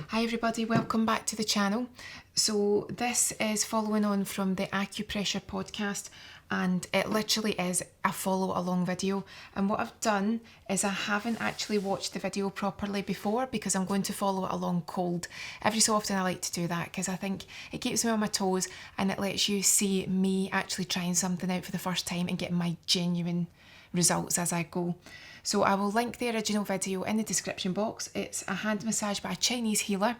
Hi everybody, welcome back to the channel. So this is following on from the Acupressure podcast, and it literally is a follow along video. And what I've done is I haven't actually watched the video properly before because I'm going to follow it along cold. Every so often I like to do that because I think it keeps me on my toes and it lets you see me actually trying something out for the first time and getting my genuine results as I go. So I will link the original video in the description box. It's a hand massage by a Chinese healer.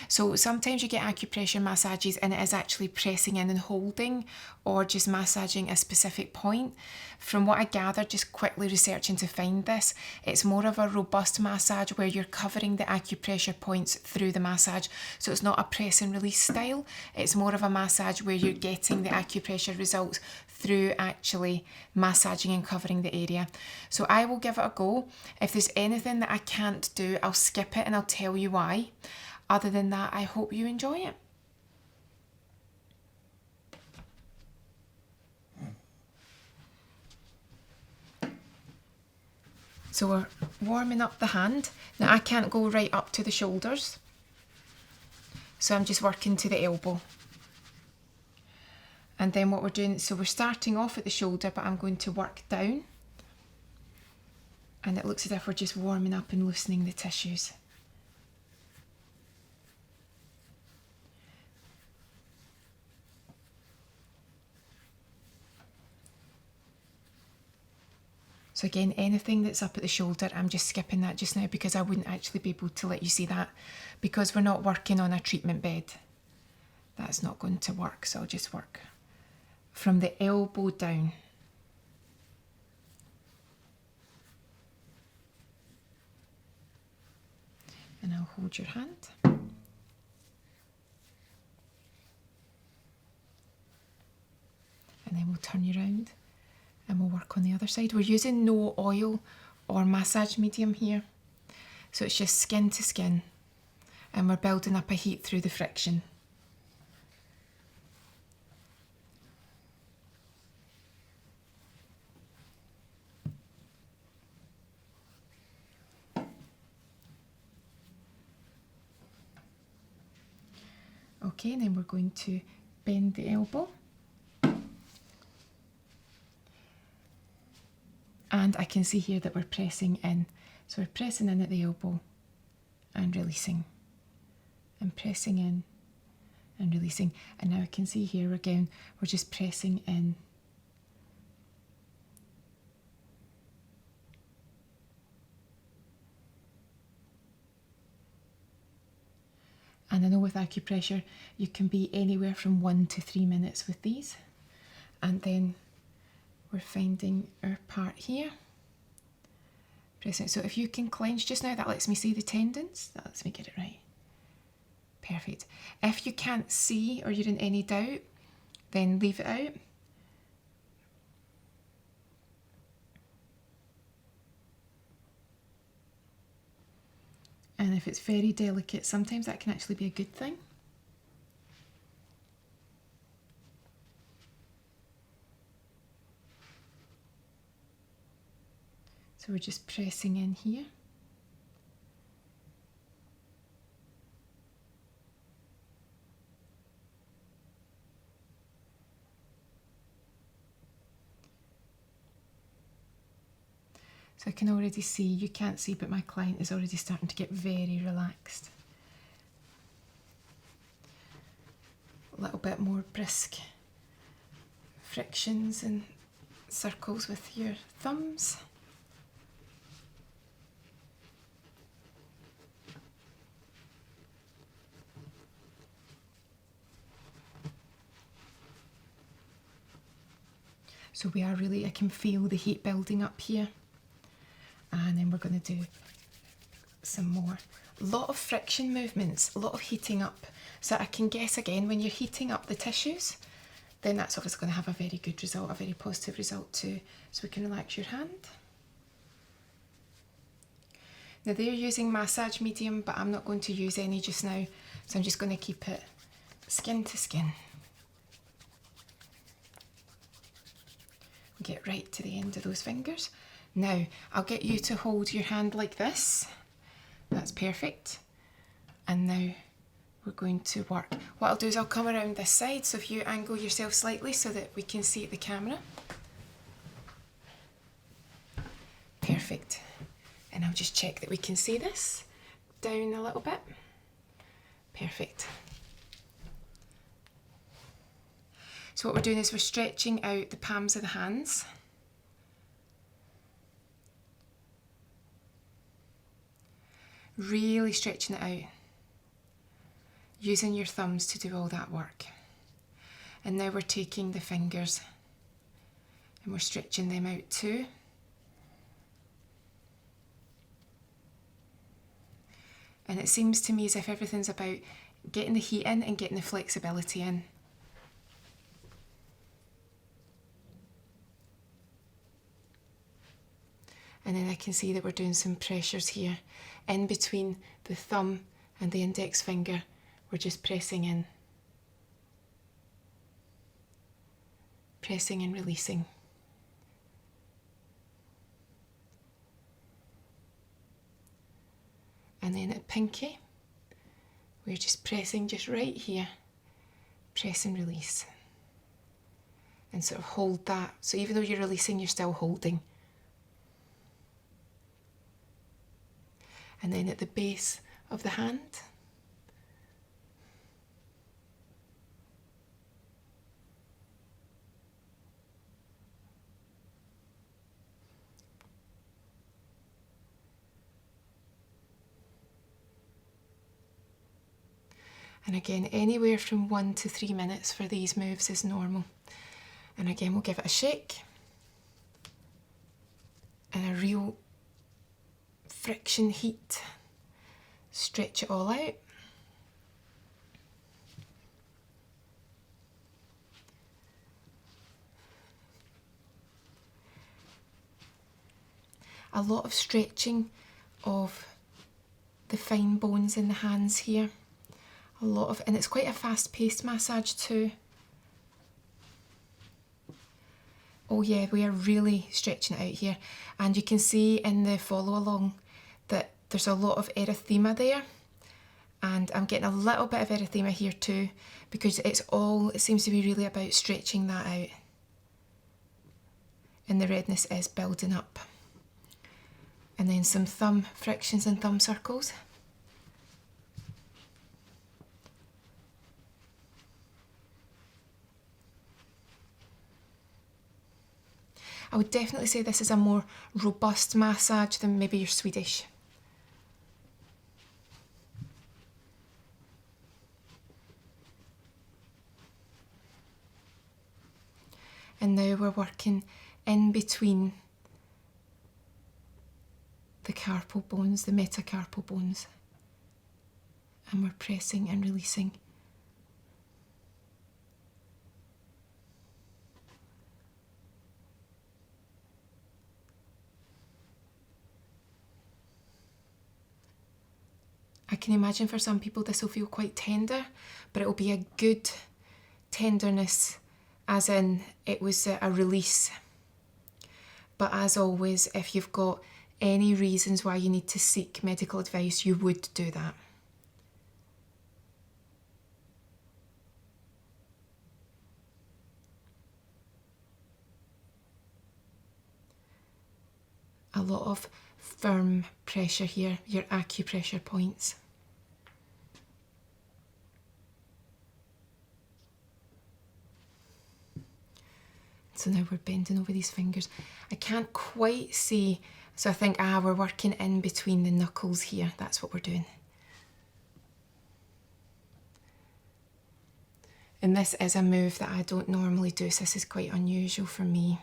So sometimes you get acupressure massages and it is actually pressing in and holding or just massaging a specific point. From what I gathered, just quickly researching to find this, it's more of a robust massage where you're covering the acupressure points through the massage. So it's not a press and release style. It's more of a massage where you're getting the acupressure results through actually massaging and covering the area. So I will give it a go. If there's anything that I can't do, I'll skip it and I'll tell you why. Other than that, I hope you enjoy it. So we're warming up the hand. Now I can't go right up to the shoulders, so I'm just working to the elbow. And then what we're doing, so we're starting off at the shoulder, but I'm going to work down. And it looks as if we're just warming up and loosening the tissues. So again, anything that's up at the shoulder, I'm just skipping that just now because I wouldn't actually be able to let you see that because we're not working on a treatment bed. That's not going to work, so I'll just work from the elbow down. And I'll hold your hand. And then we'll turn you around and we'll work on the other side. We're using no oil or massage medium here. So it's just skin to skin. And we're building up a heat through the friction. Okay, and then we're going to bend the elbow. And I can see here that we're pressing in. So we're pressing in at the elbow and releasing. And pressing in and releasing. And now I can see here again, we're just pressing in. And I know with acupressure, you can be anywhere from 1 to 3 minutes with these. And then we're finding our part here. Pressing. So if you can clench just now, that lets me see the tendons. That lets me get it right. Perfect. If you can't see or you're in any doubt, then leave it out. And if it's very delicate, sometimes that can actually be a good thing. So we're just pressing in here. So I can already see, you can't see, but my client is already starting to get very relaxed. A little bit more brisk frictions and circles with your thumbs. So we are really, I can feel the heat building up here. And then we're going to do some more. A lot of friction movements, a lot of heating up. So I can guess again, when you're heating up the tissues, then that's obviously going to have a very good result, a very positive result too. So we can relax your hand. Now they're using massage medium, but I'm not going to use any just now. So I'm just going to keep it skin to skin. Get right to the end of those fingers. Now, I'll get you to hold your hand like this. That's perfect. And now we're going to work. What I'll do is I'll come around this side, so if you angle yourself slightly so that we can see the camera. Perfect. And I'll just check that we can see this. Down a little bit. Perfect. So what we're doing is we're stretching out the palms of the hands. Really stretching it out. Using your thumbs to do all that work. And now we're taking the fingers and we're stretching them out too. And it seems to me as if everything's about getting the heat in and getting the flexibility in. And then I can see that we're doing some pressures here in between the thumb and the index finger. We're just pressing in. Pressing and releasing. And then at pinky, we're just pressing just right here. Press and release. And sort of hold that. So even though you're releasing, you're still holding. And then at the base of the hand. And again, anywhere from 1 to 3 minutes for these moves is normal. And again, we'll give it a shake. And a real friction heat. Stretch it all out. A lot of stretching of the fine bones in the hands here. A lot of, and it's quite a fast-paced massage too. Oh yeah, we are really stretching it out here. And you can see in the follow along that there's a lot of erythema there. And I'm getting a little bit of erythema here too, because it seems to be really about stretching that out. And the redness is building up. And then some thumb frictions and thumb circles. I would definitely say this is a more robust massage than maybe your Swedish. And now we're working in between the carpal bones, the metacarpal bones. And we're pressing and releasing. I can imagine for some people this will feel quite tender, but it will be a good tenderness, as in it was a release. But as always, if you've got any reasons why you need to seek medical advice, you would do that. A lot of firm pressure here, your acupressure points. So now we're bending over these fingers. I can't quite see, so I think, we're working in between the knuckles here. That's what we're doing. And this is a move that I don't normally do, so this is quite unusual for me.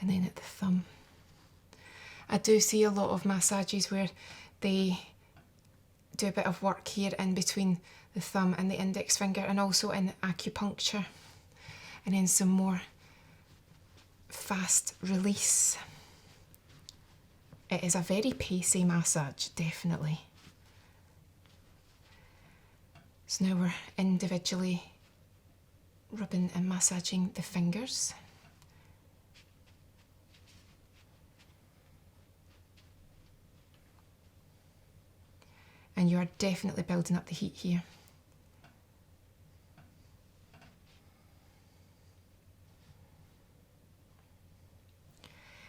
And then at the thumb. I do see a lot of massages where they do a bit of work here in between the thumb and the index finger, and also in acupuncture. And then some more fast release. It is a very pacey massage, definitely. So now we're individually rubbing and massaging the fingers. And you are definitely building up the heat here.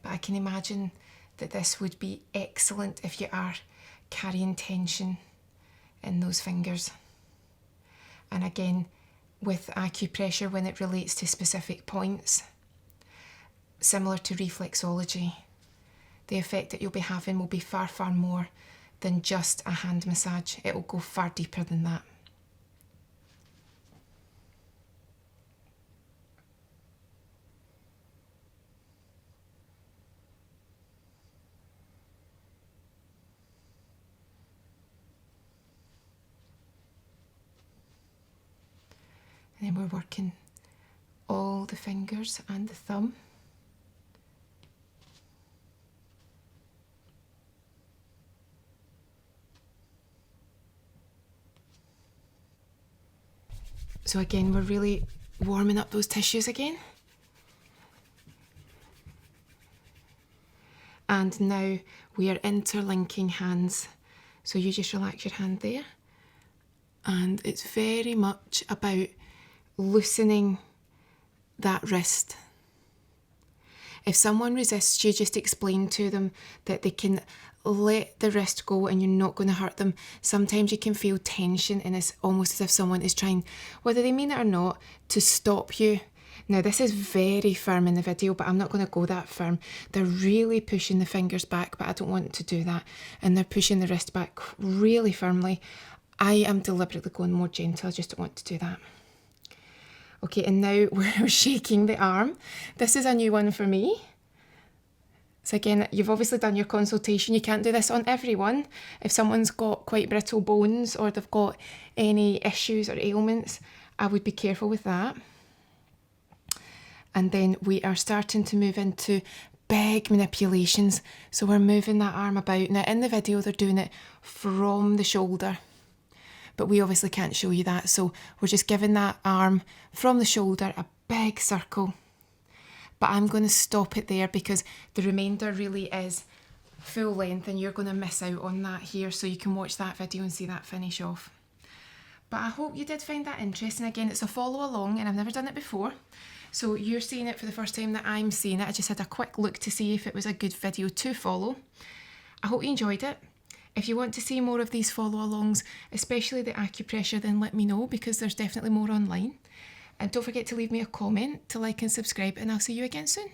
But I can imagine that this would be excellent if you are carrying tension in those fingers. And again, with acupressure, when it relates to specific points, similar to reflexology, the effect that you'll be having will be far, far more than just a hand massage. It will go far deeper than that. And then we're working all the fingers and the thumb. So again, we're really warming up those tissues again. And now we are interlinking hands. So you just relax your hand there. And it's very much about loosening that wrist. If someone resists you, just explain to them that they can let the wrist go and you're not going to hurt them. Sometimes you can feel tension and it's almost as if someone is trying, whether they mean it or not, to stop you. Now this is very firm in the video, but I'm not going to go that firm. They're really pushing the fingers back, but I don't want to do that. And they're pushing the wrist back really firmly. I am deliberately going more gentle, I just don't want to do that. Okay, and now we're shaking the arm. This is a new one for me. So again, you've obviously done your consultation. You can't do this on everyone. If someone's got quite brittle bones or they've got any issues or ailments, I would be careful with that. And then we are starting to move into big manipulations. So we're moving that arm about. Now in the video, they're doing it from the shoulder, but we obviously can't show you that. So we're just giving that arm from the shoulder a big circle. But I'm going to stop it there because the remainder really is full length and you're going to miss out on that here. So you can watch that video and see that finish off. But I hope you did find that interesting. Again, it's a follow along and I've never done it before. So you're seeing it for the first time that I'm seeing it. I just had a quick look to see if it was a good video to follow. I hope you enjoyed it. If you want to see more of these follow-alongs, especially the acupressure, then let me know because there's definitely more online. And don't forget to leave me a comment, to like and subscribe, and I'll see you again soon.